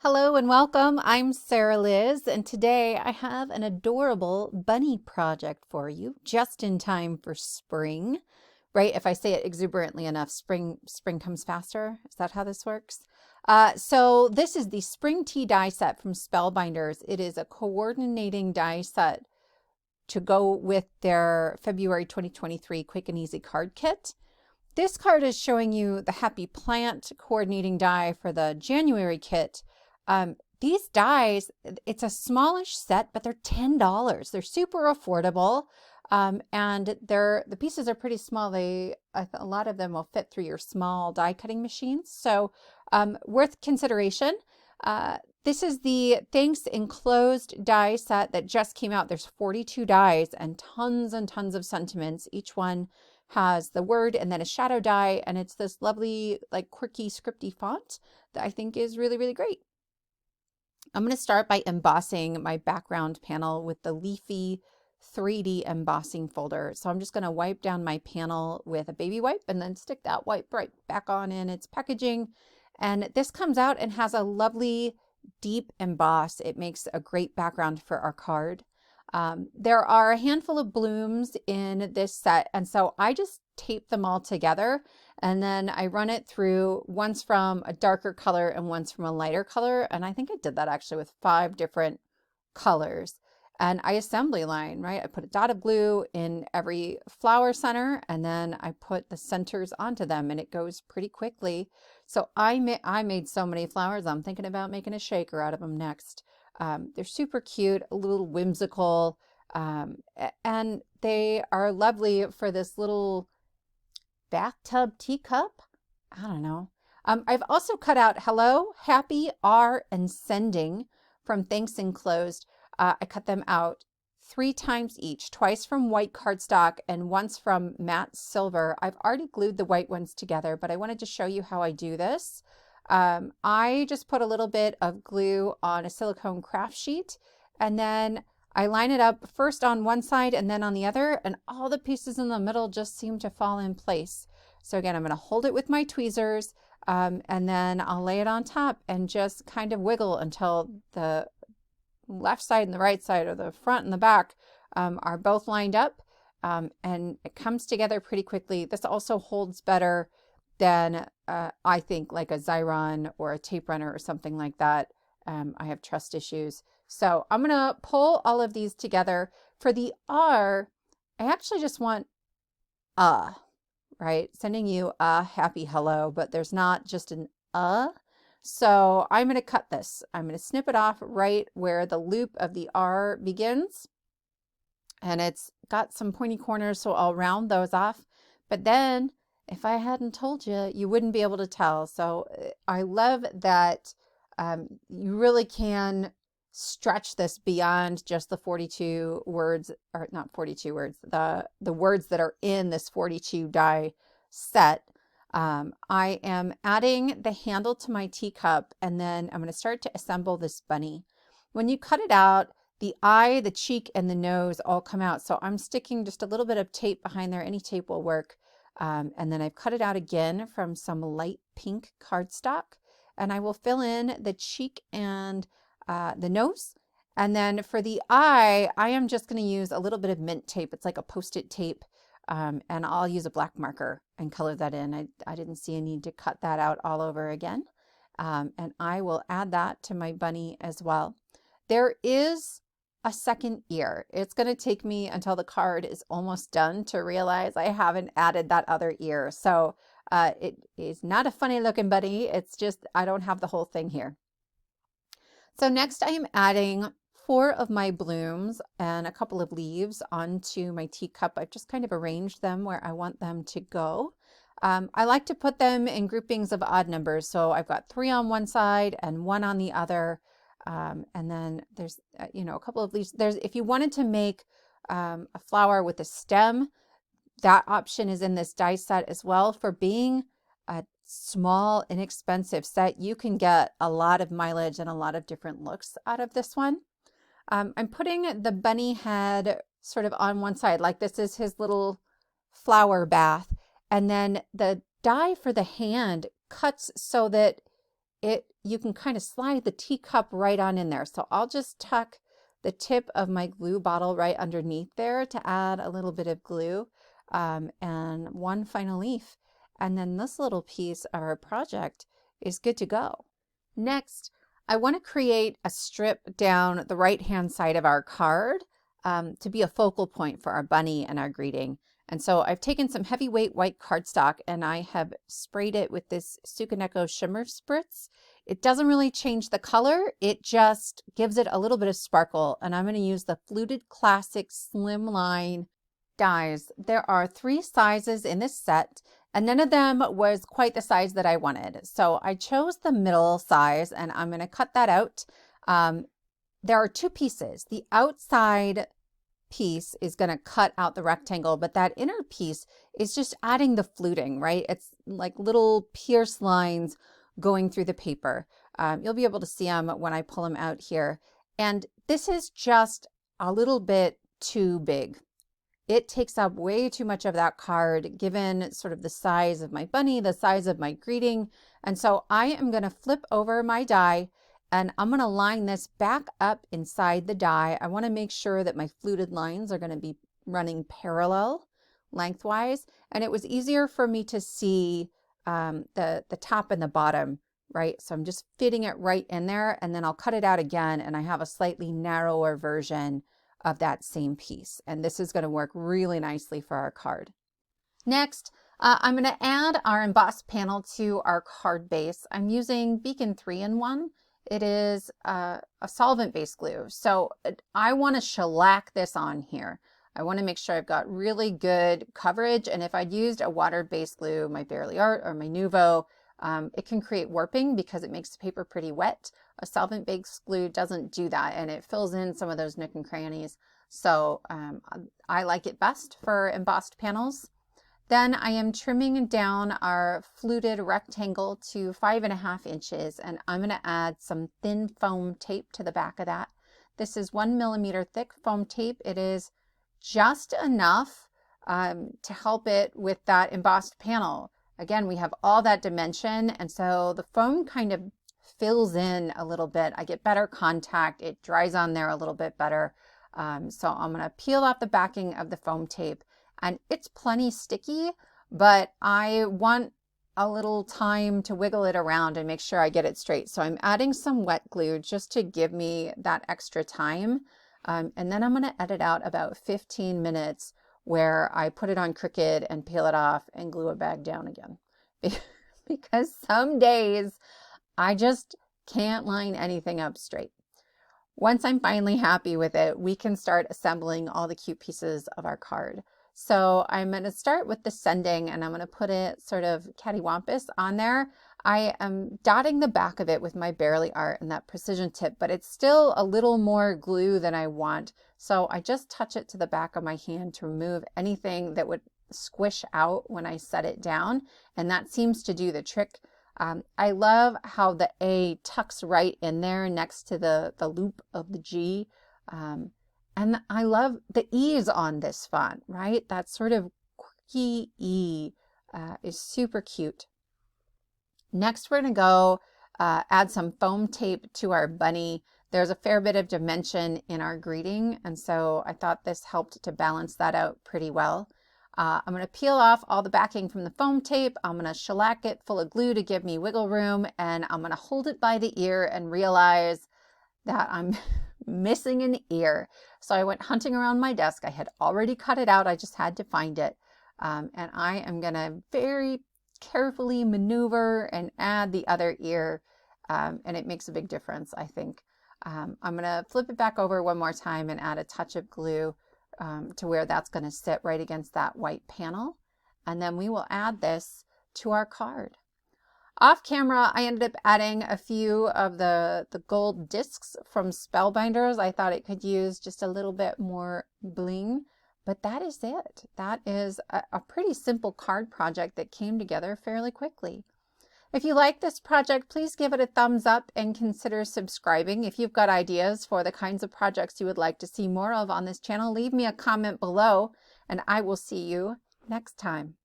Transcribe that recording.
Hello and welcome. I'm Sarah Liz, and today I have an adorable bunny project for you, just in time for spring, right? If I say it exuberantly enough, spring comes faster. Is that how this works? So this is the Spring Tea die set from Spellbinders. It is a coordinating die set to go with their February 2023 Quick and Easy card kit. This card is showing you the Happy Plant coordinating die for the January kit. These dies, it's a smallish set, but they're $10. They're super affordable. And the pieces are pretty small. A lot of them will fit through your small die cutting machines. So worth consideration. This is the Thanks enclosed die set that just came out. There's 42 dies and tons of sentiments. Each one has the word and then a shadow die, and it's this lovely, like, quirky, scripty font that I think is really great. I'm going to start by embossing my background panel with the Leafy 3D embossing folder. So I'm just going to wipe down my panel with a baby wipe and then stick that wipe right back on in its packaging. And this comes out and has a lovely deep emboss. It makes a great background for our card. There are a handful of blooms in this set, and so I just tape them all together, and then I run it through, once from a darker color and once from a lighter color, and I think I did that actually with 5 different colors. And I assembly line, right? I put a dot of glue in every flower center, and then I put the centers onto them, and it goes pretty quickly. So I made so many flowers, I'm thinking about making a shaker out of them next. They're super cute, a little whimsical, and they are lovely for this little bathtub teacup. I don't know. I've also cut out Hello, Happy, R, and Sending from Thanks Enclosed. I cut them out 3 times each, twice from white cardstock and once from matte silver. I've already glued the white ones together, but I wanted to show you how I do this. I just put a little bit of glue on a silicone craft sheet, and then I line it up first on one side and then on the other, and all the pieces in the middle just seem to fall in place. So again, I'm going to hold it with my tweezers, and then I'll lay it on top and just kind of wiggle until the left side and the right side, or the front and the back, are both lined up, and it comes together pretty quickly. This also holds better than I think like a Xyron or a tape runner or something like that. I have trust issues. So I'm going to pull all of these together. For the R, I actually just want right? Sending you a happy hello, but there's not just an So I'm going to cut this. I'm going to snip it off right where the loop of the R begins. And it's got some pointy corners, so I'll round those off. But then, if I hadn't told you, you wouldn't be able to tell. So I love that you really can stretch this beyond just the 42 words, or not 42 words, the words that are in this 42 die set. I am adding the handle to my teacup, and then I'm going to start to assemble this bunny. When you cut it out, the eye, the cheek, and the nose all come out. So I'm sticking just a little bit of tape behind there. Any tape will work. And then I've cut it out again from some light pink cardstock, and I will fill in the cheek and the nose. And then for the eye, I am just going to use a little bit of mint tape. It's like a Post-it tape. And I'll use a black marker and color that in. I didn't see a need to cut that out all over again. And I will add that to my bunny as well. There is a second ear. It's going to take me until the card is almost done to realize I haven't added that other ear. So it is not a funny looking bunny. It's just I don't have the whole thing here. So next I am adding 4 of my blooms and a couple of leaves onto my teacup. I've just kind of arranged them where I want them to go. I like to put them in groupings of odd numbers. So I've got 3 on one side and 1 on the other. And then there's, a couple of leaves. If you wanted to make a flower with a stem, that option is in this die set as well. For being a small, inexpensive set, you can get a lot of mileage and a lot of different looks out of this one. I'm putting the bunny head sort of on one side, like this is his little flower bath. And then the die for the hand cuts so that it you can kind of slide the teacup right on in there. So I'll just tuck the tip of my glue bottle right underneath there to add a little bit of glue, and one final leaf. And then this little piece of our project is good to go. Next, I want to create a strip down the right-hand side of our card to be a focal point for our bunny and our greeting. And so I've taken some heavyweight white cardstock and I have sprayed it with this Tsukineko Shimmer Spritz. It doesn't really change the color, it just gives it a little bit of sparkle. And I'm going to use the Fluted Classic Slimline dies. There are 3 sizes in this set, and none of them was quite the size that I wanted. So I chose the middle size, and I'm going to cut that out. There are 2 pieces. The outside piece is going to cut out the rectangle, but that inner piece is just adding the fluting, right? It's like little pierced lines going through the paper. You'll be able to see them when I pull them out here. And this is just a little bit too big. It takes up way too much of that card, given sort of the size of my bunny, the size of my greeting. And so I am going to flip over my die and I'm going to line this back up inside the die. I want to make sure that my fluted lines are going to be running parallel lengthwise. And it was easier for me to see the top and the bottom, right? So I'm just fitting it right in there, and then I'll cut it out again and I have a slightly narrower version of that same piece. And this is going to work really nicely for our card. Next, I'm going to add our embossed panel to our card base. I'm using Beacon 3-in-1. It is a solvent-based glue. So I want to shellac this on here. I want to make sure I've got really good coverage. And if I'd used a water-based glue, my Barely Art or my Nuvo, it can create warping because it makes the paper pretty wet. A solvent-based glue doesn't do that, and it fills in some of those nook and crannies. So I like it best for embossed panels. Then I am trimming down our fluted rectangle to 5.5 inches, and I'm going to add some thin foam tape to the back of that. This is 1 millimeter thick foam tape. It is just enough to help it with that embossed panel. Again, we have all that dimension, and so the foam kind of fills in a little bit. I get better contact. It dries on there a little bit better. So I'm going to peel off the backing of the foam tape, and it's plenty sticky, but I want a little time to wiggle it around and make sure I get it straight. So I'm adding some wet glue just to give me that extra time. And then I'm going to edit out about 15 minutes where I put it on Cricut and peel it off and glue it back down again. Because some days I just can't line anything up straight. Once I'm finally happy with it, we can start assembling all the cute pieces of our card. So I'm going to start with the sending, and I'm going to put it sort of cattywampus on there. I am dotting the back of it with my Barely Art and that precision tip, but it's still a little more glue than I want. So I just touch it to the back of my hand to remove anything that would squish out when I set it down. And that seems to do the trick. I love how the A tucks right in there next to the loop of the G. And I love the E's on this font, right? That sort of quirky E is super cute. Next, we're going to go add some foam tape to our bunny. There's a fair bit of dimension in our greeting, and so I thought this helped to balance that out pretty well. I'm going to peel off all the backing from the foam tape. I'm going to shellac it full of glue to give me wiggle room, and I'm going to hold it by the ear and realize that I'm missing an ear. So I went hunting around my desk. I had already cut it out. I just had to find it. And I am going to very carefully maneuver and add the other ear, and it makes a big difference, I think. I'm going to flip it back over one more time and add a touch of glue to where that's going to sit right against that white panel. And then we will add this to our card. Off camera, I ended up adding a few of the gold discs from Spellbinders. I thought it could use just a little bit more bling, but that is it. That is a pretty simple card project that came together fairly quickly. If you like this project, please give it a thumbs up and consider subscribing. If you've got ideas for the kinds of projects you would like to see more of on this channel, leave me a comment below, and I will see you next time.